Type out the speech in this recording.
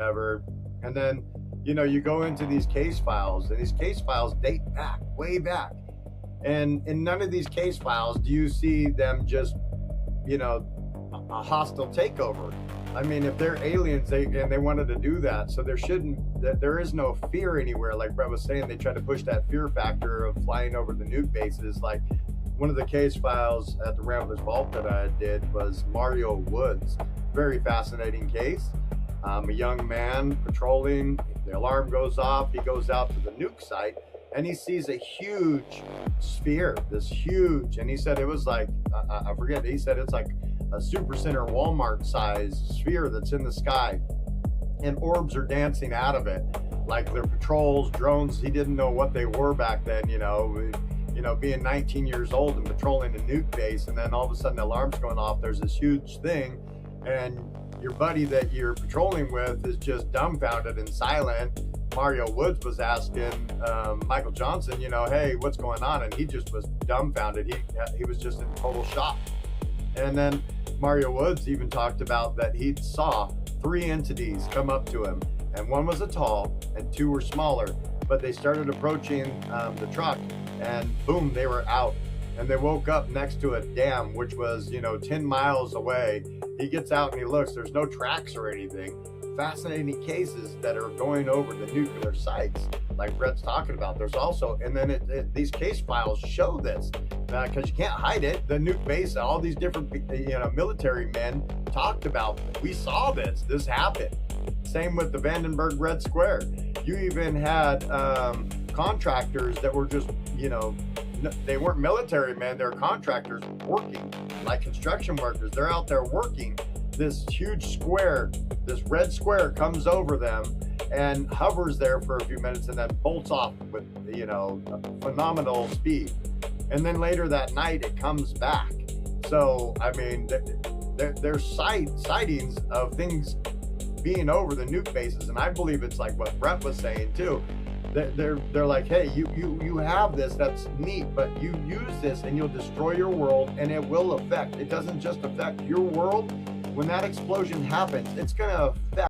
whatever. And then, you go into these case files, and these case files date back, way back. And in none of these case files do you see them just, a hostile takeover. I mean, if they're aliens, and they wanted to do that, so there is no fear anywhere. Like Brett was saying, they try to push that fear factor of flying over the nuke bases. Like one of the case files at the Ramblers Vault that I did was Mario Woods. Very fascinating case. A young man patrolling, the alarm goes off, he goes out to the nuke site, and he sees a huge sphere, and he said it was like, I forget, he said it's like a Supercenter Walmart size sphere that's in the sky, and orbs are dancing out of it. Like they're patrols, drones, he didn't know what they were back then, being 19 years old and patrolling a nuke base, and then all of a sudden the alarm's going off, there's this huge thing, and your buddy that you're patrolling with is just dumbfounded and silent. Mario Woods was asking Michael Johnson, hey, what's going on? And he just was dumbfounded. He was just in total shock. And then Mario Woods even talked about that he saw 3 entities come up to him, and one was a tall and 2 were smaller, but they started approaching the truck, and boom, they were out. And they woke up next to a dam, which was, 10 miles away. He gets out and he looks, there's no tracks or anything. Fascinating cases that are going over the nuclear sites, like Brett's talking about. There's also, and then these case files show this, because you can't hide it. The nuke base, all these different, military men talked about, we saw this happened. Same with the Vandenberg Red Square. You even had contractors that were just, they weren't military men, they're contractors working, like construction workers. They're out there working. This huge square, this red square comes over them and hovers there for a few minutes and then bolts off with, phenomenal speed. And then later that night, it comes back. So, I mean, there's sightings of things being over the nuke bases. And I believe it's like what Brett was saying too. They're like, hey, you have this, that's neat, but you use this and you'll destroy your world, and it will affect. It doesn't just affect your world. When that explosion happens, it's going to affect